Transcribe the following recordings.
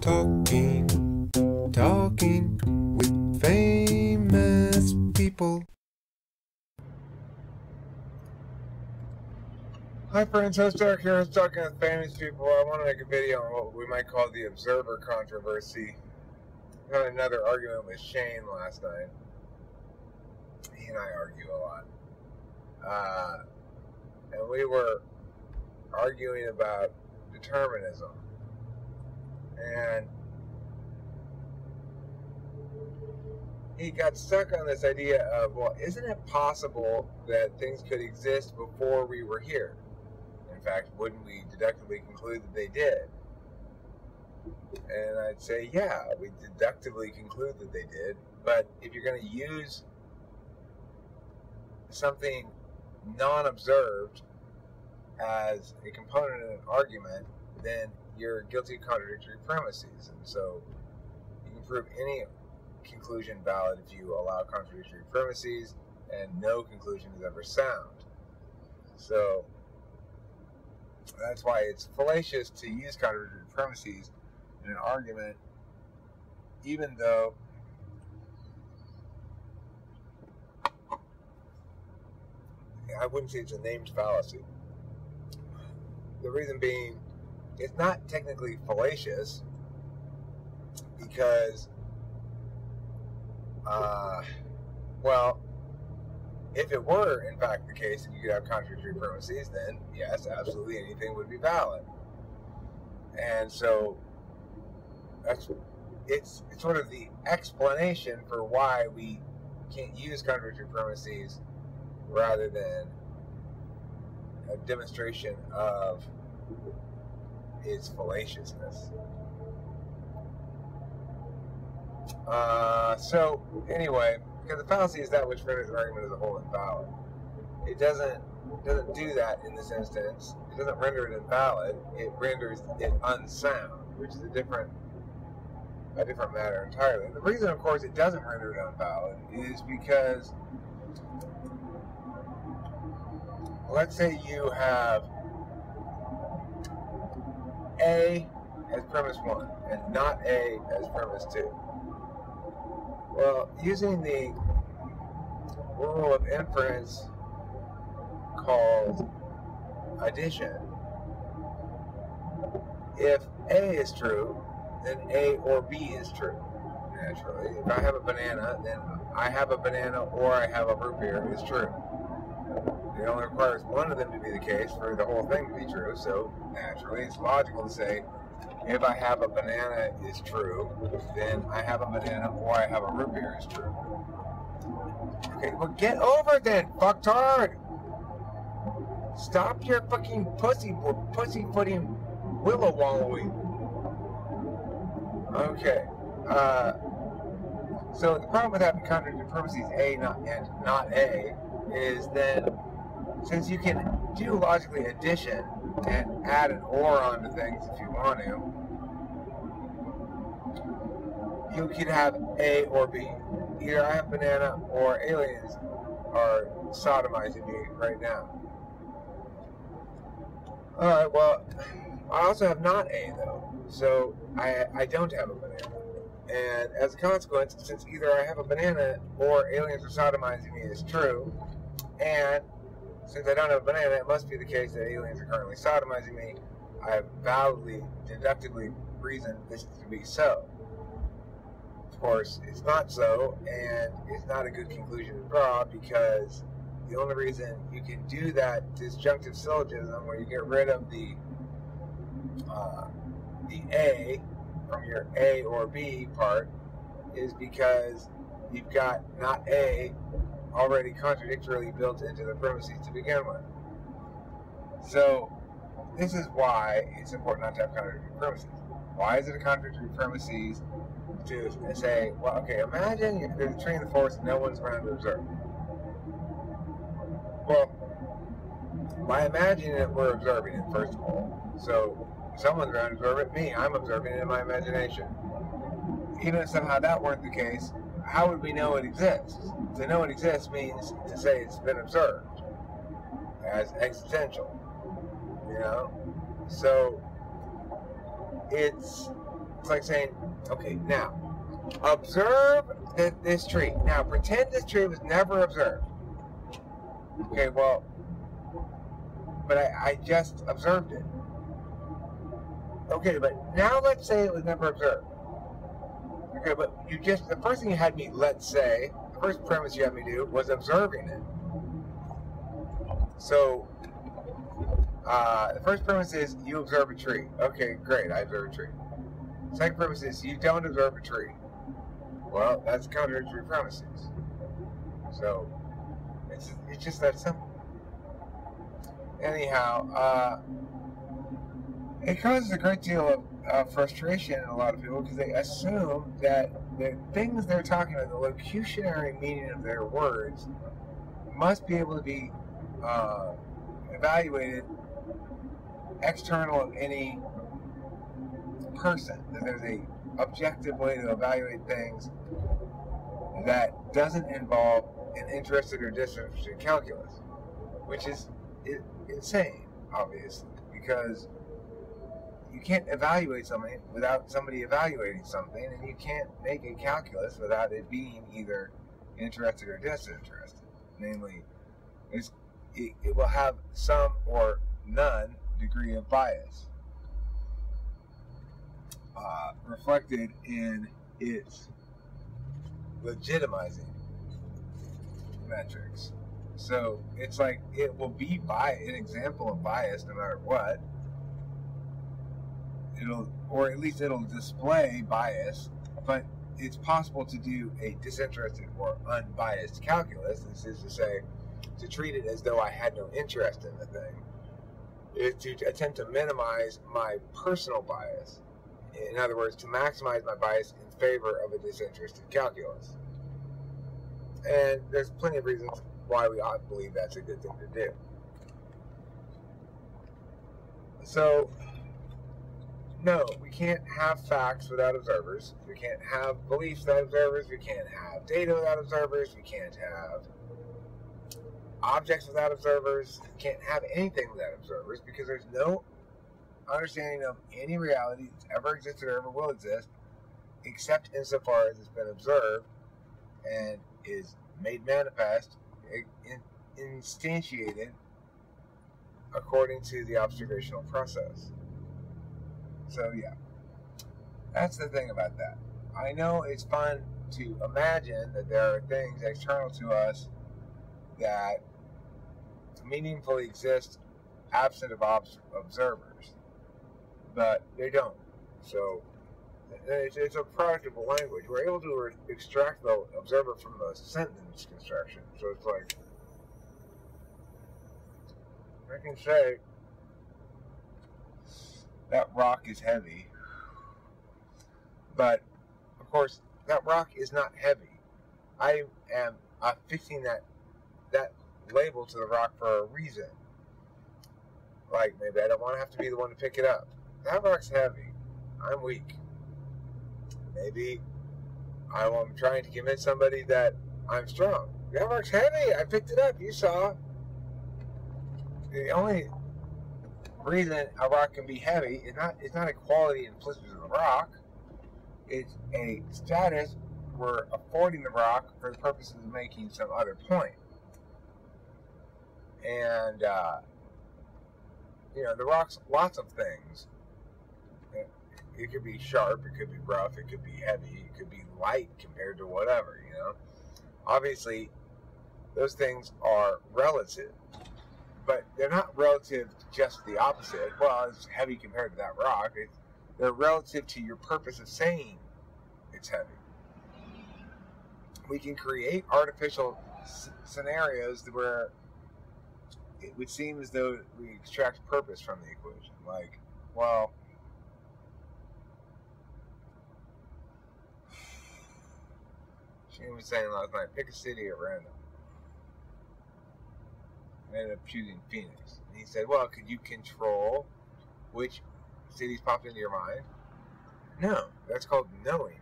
talking with famous people. Hi friends, host Derek here. Talking with famous people. I want to make a video on what we might call the observer controversy. I had another argument with Shane last night. He and I argue a lot. And we were arguing about determinism. And he got stuck on this idea of, well, isn't it possible that things could exist before we were here? In fact, wouldn't we deductively conclude that they did? And I'd say, yeah, we deductively conclude that they did. But if you're going to use something non-observed as a component in an argument, then you're guilty of contradictory premises. And so you can prove any conclusion valid if you allow contradictory premises, and no conclusion is ever sound. So that's why it's fallacious to use contradictory premises in an argument, even though I wouldn't say it's a named fallacy. The reason being, it's not technically fallacious because, well, if it were, in fact, the case that you could have contradictory premises, then yes, absolutely anything would be valid. And so it's sort of the explanation for why we can't use contradictory premises rather than a demonstration of its fallaciousness. So anyway, because the fallacy is that which renders an argument as a whole invalid. It doesn't do that in this instance. It doesn't render it invalid. It renders it unsound, which is a different matter entirely. And the reason, of course, it doesn't render it invalid is because, let's say you have A as premise 1 and not A as premise 2. Well, using the rule of inference called addition, if A is true, then A or B is true, naturally. If I have a banana, then I have a banana or I have a root beer is true. It only requires one of them to be the case for the whole thing to be true, so naturally it's logical to say, if I have a banana is true, then I have a banana or I have a root beer is true. Okay, well get over it then, fucktard! Stop your fucking pussyfooting willow wallowing. Okay, so the problem with having contradictory premises A and not A is then, since you can do logically addition and add an or onto things if you want to, you could have A or B. Either I have banana or aliens are sodomizing me right now. Alright, well, I also have not A though, so I don't have a banana. And as a consequence, since either I have a banana or aliens are sodomizing me is true, and since I don't have a banana, it must be the case that aliens are currently sodomizing me. I have validly, deductively reasoned this to be so. Of course, it's not so, and it's not a good conclusion to draw, because the only reason you can do that disjunctive syllogism where you get rid of the A from your A or B part is because you've got not A already contradictorily built into the premises to begin with. So this is why it's important not to have contradictory premises. Why is it a contradictory premises to say, well, okay, imagine there's a tree in the forest and no one's around to observe. Well, by imagining it, we're observing it, first of all. So someone's around to observe it, me, I'm observing it in my imagination. Even if somehow that weren't the case, how would we know it exists? To know it exists means to say it's been observed as existential, you know? So it's it's like saying, okay, now, observe this tree. Now, pretend this tree was never observed. Okay, well, but I just observed it. Okay, but now let's say it was never observed. Okay, but the first thing you had me, let's say, the first premise you had me do was observing it. So, the first premise is you observe a tree. Okay, great, I observe a tree. Second premise is you don't observe a tree. Well, that's contradictory premises. So, it's just that simple. Anyhow, it causes a great deal of frustration in a lot of people because they assume that the things they're talking about, the locutionary meaning of their words, must be able to be evaluated external of any person. That there's a objective way to evaluate things that doesn't involve an interested or disinterested calculus, which is insane, obviously, because you can't evaluate something without somebody evaluating something, and you can't make a calculus without it being either interested or disinterested. Namely, it will have some or none degree of bias reflected in its legitimizing metrics. So it's like it will be an example of bias no matter what. Or at least it'll display bias, but it's possible to do a disinterested or unbiased calculus. This is to say, to treat it as though I had no interest in the thing, is to attempt to minimize my personal bias. In other words, to maximize my bias in favor of a disinterested calculus. And there's plenty of reasons why we ought to believe that's a good thing to do. So, no, we can't have facts without observers. We can't have beliefs without observers. We can't have data without observers. We can't have objects without observers. We can't have anything without observers because there's no understanding of any reality that's ever existed or ever will exist except insofar as it's been observed and is made manifest, instantiated according to the observational process. So yeah, that's the thing about that. I know it's fun to imagine that there are things external to us that meaningfully exist absent of observers, but they don't. So it's a product of a language. We're able to extract the observer from the sentence construction. So it's like, I can say that rock is heavy, but of course that rock is not heavy. I am affixing that label to the rock for a reason. Like, maybe I don't want to have to be the one to pick it up. That rock's heavy. I'm weak. Maybe I'm trying to convince somebody that I'm strong. That rock's heavy. I picked it up. You saw. The only reason a rock can be heavy is not a quality implicit in the rock. It's a status we're affording the rock for the purposes of making some other point. And the rock's lots of things. It could be sharp, it could be rough, it could be heavy, it could be light compared to whatever, Obviously, those things are relative. But they're not relative to just the opposite. Well, it's heavy compared to that rock. They're relative to your purpose of saying it's heavy. We can create artificial scenarios where it would seem as though we extract purpose from the equation. Like, well, Shane was saying last night, pick a city at random. I ended up choosing Phoenix. And he said, well, could you control which cities popped into your mind? No, that's called knowing.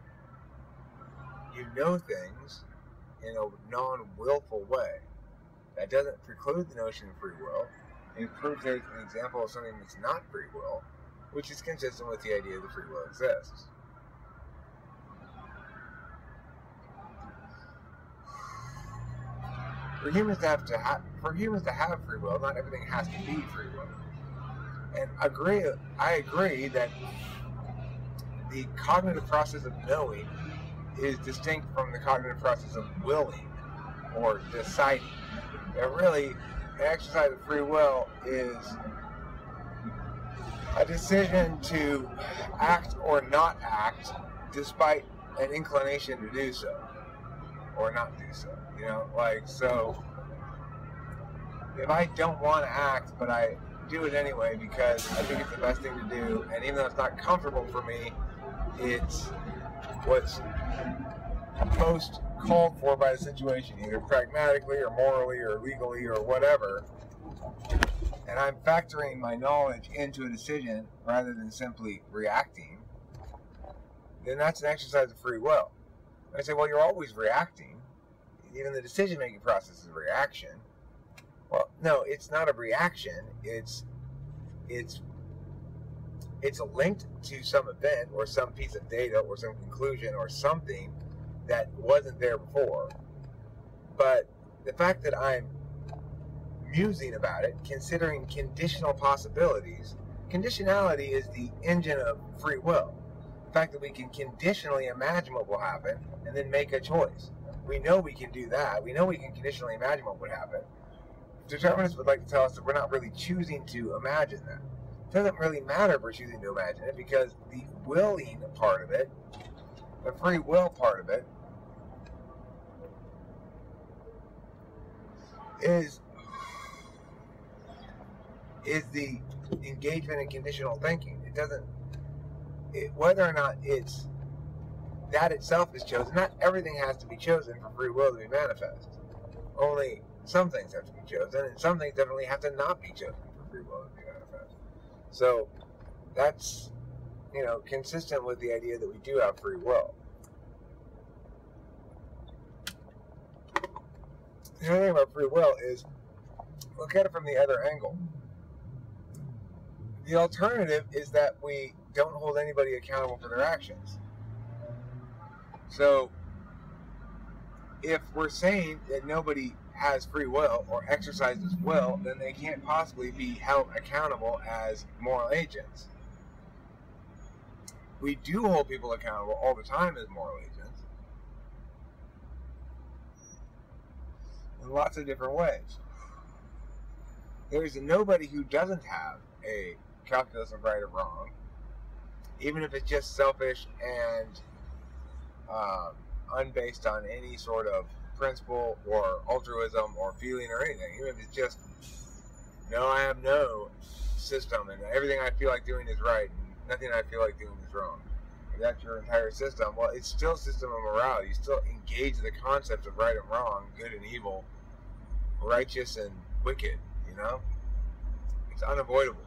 You know things in a non-willful way. That doesn't preclude the notion of free will. It proves there's an example of something that's not free will, which is consistent with the idea that free will exists. for humans to have free will, not everything has to be free will. And I agree that the cognitive process of knowing is distinct from the cognitive process of willing or deciding. And really, an exercise of free will is a decision to act or not act despite an inclination to do so or not do so. You know, like, so if I don't want to act, but I do it anyway because I think it's the best thing to do, and even though it's not comfortable for me, it's what's most called for by the situation, either pragmatically or morally or legally or whatever, and I'm factoring my knowledge into a decision rather than simply reacting, then that's an exercise of free will. I say, well, you're always reacting. Even the decision-making process is a reaction. Well, no, it's not a reaction. It's linked to some event or some piece of data or some conclusion or something that wasn't there before. But the fact that I'm musing about it, considering conditional possibilities, conditionality is the engine of free will. The fact that we can conditionally imagine what will happen and then make a choice. We know we can do that. We know we can conditionally imagine what would happen. Determinists would like to tell us that we're not really choosing to imagine that. It doesn't really matter if we're choosing to imagine it, because the willing part of it, the free will part of it, is the engagement in conditional thinking. It doesn't, whether or not it's that itself is chosen, not everything has to be chosen for free will to be manifest. Only some things have to be chosen, and some things definitely have to not be chosen for free will to be manifest. So that's, you know, consistent with the idea that we do have free will. The other thing about free will is, look at it from the other angle. The alternative is that we don't hold anybody accountable for their actions. So if we're saying that nobody has free will or exercises will, then they can't possibly be held accountable as moral agents. We do hold people accountable all the time as moral agents in lots of different ways. There's nobody who doesn't have a calculus of right or wrong, even if it's just selfish and unbased on any sort of principle or altruism or feeling or anything. Even if it's just, no, I have no system and everything I feel like doing is right and nothing I feel like doing is wrong. If that's your entire system, well, it's still a system of morality. You still engage the concepts of right and wrong, good and evil, righteous and wicked, you know? It's unavoidable.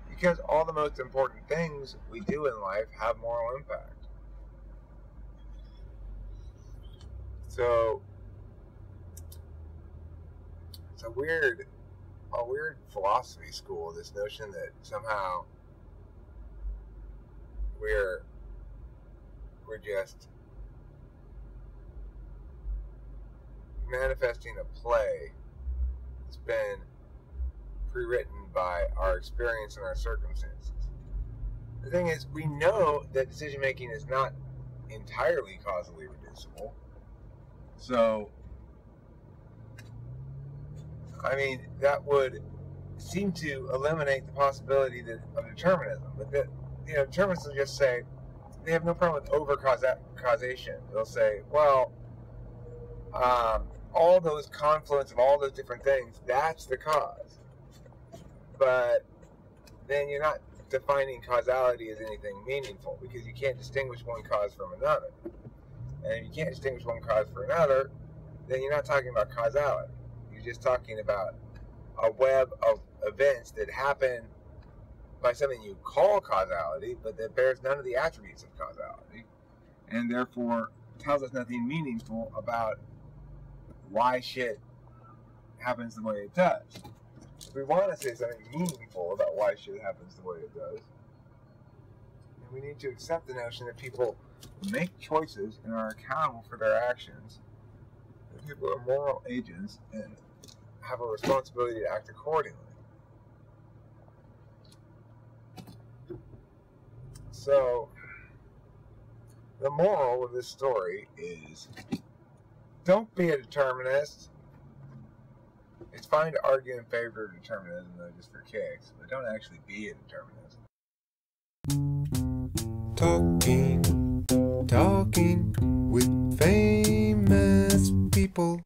Because all the most important things we do in life have moral impact. So it's a weird philosophy school, this notion that somehow we're just manifesting a play that's been pre-written by our experience and our circumstances. The thing is, we know that decision making is not entirely causally reducible. So, I mean, that would seem to eliminate the possibility of determinism. But that, you know, determinists will just say they have no problem with over-causation. They'll say, well, all those confluence of all those different things, that's the cause. But then you're not defining causality as anything meaningful, because you can't distinguish one cause from another. And if you can't distinguish one cause from another, then you're not talking about causality. You're just talking about a web of events that happen by something you call causality, but that bears none of the attributes of causality, and therefore tells us nothing meaningful about why shit happens the way it does. If we want to say something meaningful about why shit happens the way it does, then we need to accept the notion that people make choices and are accountable for their actions. That people are moral agents and have a responsibility to act accordingly. So, the moral of this story is, don't be a determinist. It's fine to argue in favor of determinism, though, just for kicks, but don't actually be a determinist. Talking with famous people.